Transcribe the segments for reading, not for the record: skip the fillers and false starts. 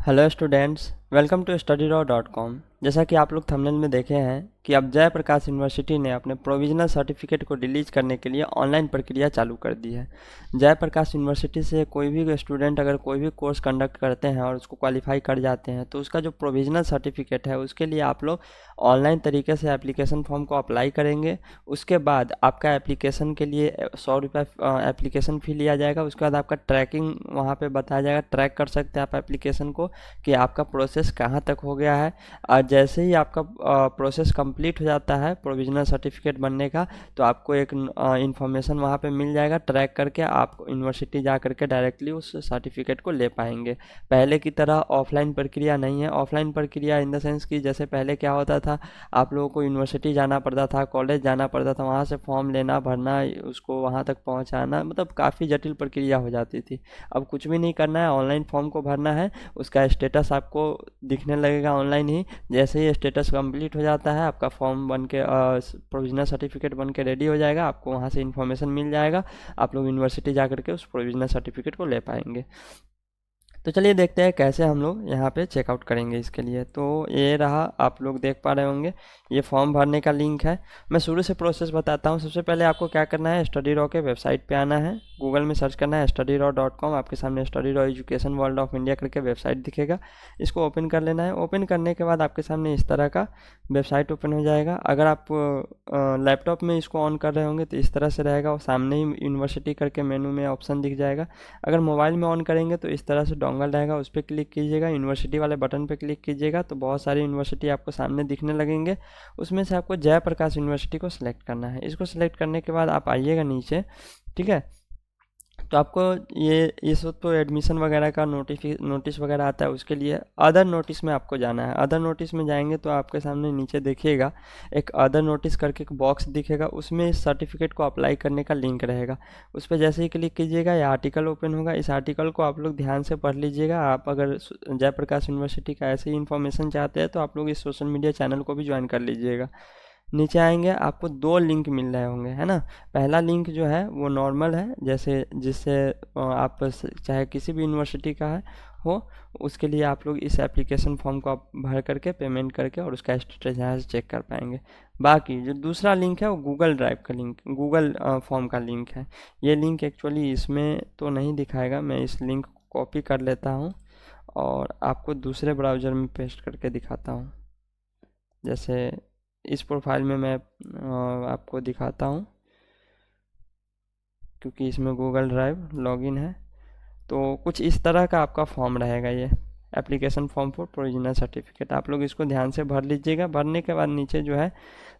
Hello students, welcome to studyraw.com। जैसा कि आप लोग थंबनेल में देखे हैं कि अब जयप्रकाश यूनिवर्सिटी ने अपने प्रोविजनल सर्टिफिकेट को रिलीज करने के लिए ऑनलाइन प्रक्रिया चालू कर दी है। जयप्रकाश यूनिवर्सिटी से कोई भी स्टूडेंट अगर कोई भी कोर्स कंडक्ट करते हैं और उसको क्वालिफाई कर जाते हैं तो उसका जो प्रोविजनल सर्टिफिकेट है उसके लिए आप लोग ऑनलाइन तरीके से एप्लीकेशन फॉर्म को अप्लाई करेंगे। उसके बाद आपका एप्लीकेशन के लिए 100 रुपये एप्लीकेशन फ़ी लिया जाएगा। उसके बाद आपका ट्रैकिंग वहाँ पे बताया जाएगा, ट्रैक कर सकते हैं आप एप्लीकेशन को कि आपका प्रोसेस कहाँ तक हो गया है। और जैसे ही आपका प्रोसेस कंप्लीट हो जाता है प्रोविजनल सर्टिफिकेट बनने का, तो आपको एक इन्फॉर्मेशन वहाँ पे मिल जाएगा। ट्रैक करके आप यूनिवर्सिटी जा करके डायरेक्टली उस सर्टिफिकेट को ले पाएंगे। पहले की तरह ऑफलाइन प्रक्रिया नहीं है। ऑफलाइन प्रक्रिया इन द सेंस कि जैसे पहले क्या होता था, आप लोगों को यूनिवर्सिटी जाना पड़ता था, कॉलेज जाना पड़ता था, वहाँ से फॉर्म लेना, भरना, उसको वहाँ तक पहुँचाना, मतलब काफ़ी जटिल प्रक्रिया हो जाती थी। अब कुछ भी नहीं करना है, ऑनलाइन फॉर्म को भरना है, उसका स्टेटस आपको दिखने लगेगा ऑनलाइन ही। जैसे ही स्टेटस कंप्लीट हो जाता है आपका फॉर्म बन के प्रोविजनल सर्टिफिकेट बन के रेडी हो जाएगा। आपको वहाँ से इन्फॉर्मेशन मिल जाएगा, आप लोग यूनिवर्सिटी जा करके उस प्रोविजनल सर्टिफिकेट को ले पाएंगे। तो चलिए देखते हैं कैसे हम लोग यहाँ पे चेकआउट करेंगे इसके लिए। तो ये रहा, आप लोग देख पा रहे होंगे, ये फॉर्म भरने का लिंक है। मैं शुरू से प्रोसेस बताता हूँ। सबसे पहले आपको क्या करना है, स्टडी रॉ के वेबसाइट पे आना है, गूगल में सर्च करना है studyraw.com। आपके सामने study raw education world of India करके वेबसाइट दिखेगा, इसको ओपन कर लेना है। ओपन करने के बाद आपके सामने इस तरह का वेबसाइट ओपन हो जाएगा। अगर आप लैपटॉप में इसको ऑन कर रहे होंगे तो इस तरह से रहेगा, और सामने ही यूनिवर्सिटी करके मेनू में ऑप्शन दिख जाएगा। अगर मोबाइल में ऑन करेंगे तो इस तरह से डोंगल रहेगा, उस पर क्लिक कीजिएगा, यूनिवर्सिटी वाले बटन पर क्लिक कीजिएगा तो बहुत सारी यूनिवर्सिटी आपको सामने दिखने लगेंगे। उसमें से आपको जयप्रकाश यूनिवर्सिटी को सिलेक्ट करना है। इसको सिलेक्ट करने के बाद आप आइएगा नीचे, ठीक है। तो आपको ये इस वक्त तो एडमिशन वगैरह का नोटिस वगैरह आता है, उसके लिए अदर नोटिस में आपको जाना है। अदर नोटिस में जाएंगे तो आपके सामने नीचे देखिएगा एक अदर नोटिस करके एक बॉक्स दिखेगा, उसमें इस सर्टिफिकेट को अप्लाई करने का लिंक रहेगा। उस पर जैसे ही क्लिक कीजिएगा ये आर्टिकल ओपन होगा। इस आर्टिकल को आप लोग ध्यान से पढ़ लीजिएगा। आप अगर जयप्रकाश यूनिवर्सिटी का ऐसे ही इन्फॉर्मेशन चाहते हैं तो आप लोग इस सोशल मीडिया चैनल को भी ज्वाइन कर लीजिएगा। नीचे आएंगे, आपको दो लिंक मिल रहे होंगे, है ना। पहला लिंक जो है वो नॉर्मल है, जैसे जिससे आप चाहे किसी भी यूनिवर्सिटी का है हो, उसके लिए आप लोग इस एप्लीकेशन फॉर्म को आप भर करके पेमेंट करके और उसका स्टेटस यहाँ से चेक कर पाएंगे। बाकी जो दूसरा लिंक है वो गूगल ड्राइव का लिंक, गूगल फॉर्म का लिंक है। ये लिंक एक्चुअली इसमें तो नहीं दिखाएगा, मैं इस लिंक को कॉपी कर लेता हूँ और आपको दूसरे ब्राउज़र में पेस्ट करके दिखाता हूँ। जैसे इस प्रोफाइल में मैं आपको दिखाता हूँ, क्योंकि इसमें गूगल ड्राइव लॉगिन है। तो कुछ इस तरह का आपका फॉर्म रहेगा, ये application form for provisional certificate. आप लोग इसको ध्यान से भर लीजिएगा। भरने के बाद नीचे जो है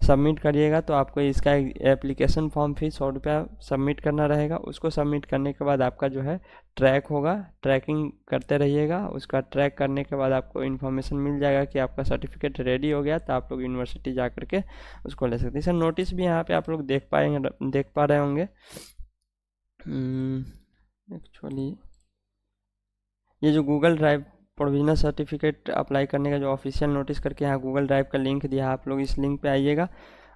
सबमिट करिएगा, तो आपको इसका एप्लीकेशन फॉर्म फी 100 रुपया सबमिट करना रहेगा। उसको सबमिट करने के बाद आपका जो है ट्रैक होगा, ट्रैकिंग करते रहिएगा। उसका ट्रैक करने के बाद आपको इन्फॉर्मेशन मिल जाएगा कि आपका सर्टिफिकेट रेडी हो गया, तो आप लोग यूनिवर्सिटी जा करके उसको ले सकते हैं। सर नोटिस भी यहाँ पे आप लोग देख पा रहे होंगे। एक्चुअली ये जो Google drive provisional certificate apply करने का जो ऑफिशियल नोटिस करके यहाँ गूगल ड्राइव का लिंक दिया है, आप लोग इस लिंक पे आइएगा,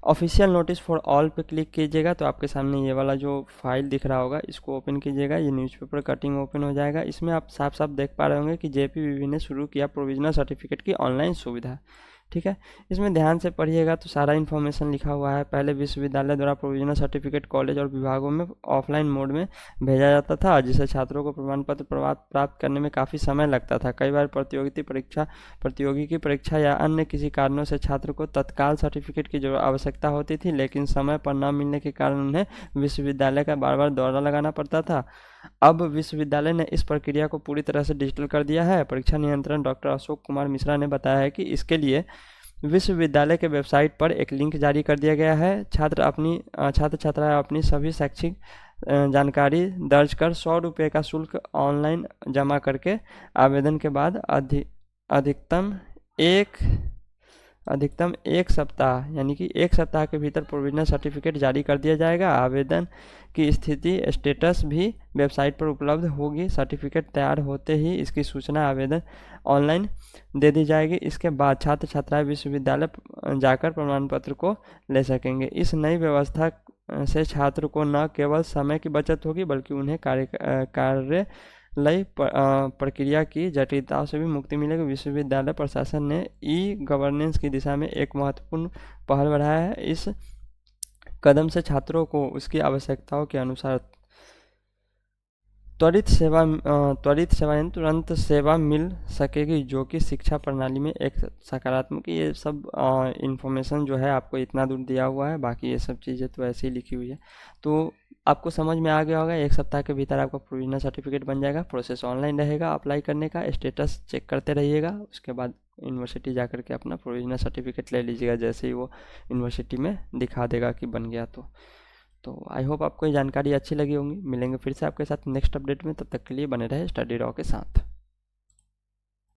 ऑफिशियल नोटिस फॉर ऑल पे क्लिक कीजिएगा तो आपके सामने ये वाला जो फाइल दिख रहा होगा इसको ओपन कीजिएगा। ये न्यूज़पेपर कटिंग ओपन हो जाएगा। इसमें आप साफ साफ देख पा रहे होंगे कि जेपीवीवी ने शुरू किया प्रोविजनल सर्टिफिकेट की ऑनलाइन सुविधा, ठीक है। इसमें ध्यान से पढ़िएगा तो सारा इन्फॉर्मेशन लिखा हुआ है। पहले विश्वविद्यालय द्वारा प्रोविजनल सर्टिफिकेट कॉलेज और विभागों में ऑफलाइन मोड में भेजा जाता था, जिससे छात्रों को प्रमाण पत्र प्राप्त करने में काफ़ी समय लगता था। कई बार प्रतियोगी परीक्षा या अन्य किसी कारणों से छात्र को तत्काल सर्टिफिकेट की जो आवश्यकता होती थी, लेकिन समय पर न मिलने के कारण उन्हें विश्वविद्यालय का बार बार दौरा लगाना पड़ता था। अब विश्वविद्यालय ने इस प्रक्रिया को पूरी तरह से डिजिटल कर दिया है। परीक्षा नियंत्रण डॉक्टर अशोक कुमार मिश्रा ने बताया है कि इसके लिए विश्वविद्यालय के वेबसाइट पर एक लिंक जारी कर दिया गया है। छात्र छात्राएं अपनी सभी शैक्षिक जानकारी दर्ज कर 100 रुपये का शुल्क ऑनलाइन जमा करके आवेदन के बाद अधिकतम एक सप्ताह, यानी कि एक सप्ताह के भीतर प्रोविजनल सर्टिफिकेट जारी कर दिया जाएगा। आवेदन की स्थिति स्टेटस भी वेबसाइट पर उपलब्ध होगी। सर्टिफिकेट तैयार होते ही इसकी सूचना आवेदन ऑनलाइन दे दी जाएगी। इसके बाद छात्र छात्राएं विश्वविद्यालय जाकर प्रमाण पत्र को ले सकेंगे। इस नई व्यवस्था से छात्र को न केवल समय की बचत होगी बल्कि उन्हें कार्य प्रक्रिया की जटिलताओं से भी मुक्ति मिलेगी। विश्वविद्यालय प्रशासन ने ई गवर्नेंस की दिशा में एक महत्वपूर्ण पहल बढ़ाया है। इस कदम से छात्रों को उसकी आवश्यकताओं के अनुसार त्वरित सेवा यानी तुरंत सेवा मिल सकेगी, जो कि शिक्षा प्रणाली में एक सकारात्मक। ये सब इन्फॉर्मेशन जो है आपको इतना दूर दिया हुआ है, बाकी ये सब चीज़ें तो ऐसे ही लिखी हुई है। तो आपको समझ में आ गया होगा। 1 सप्ताह के भीतर आपका प्रोविजनल सर्टिफिकेट बन जाएगा। प्रोसेस ऑनलाइन रहेगा अप्लाई करने का, स्टेटस चेक करते रहिएगा। उसके बाद यूनिवर्सिटी जा कर के अपना प्रोविजनल सर्टिफिकेट ले लीजिएगा, जैसे ही वो यूनिवर्सिटी में दिखा देगा कि बन गया। तो आई होप आपको ये जानकारी अच्छी लगी होंगी। मिलेंगे फिर से आपके साथ नेक्स्ट अपडेट में, तब तक के लिए बने रहे स्टडी रॉ के साथ।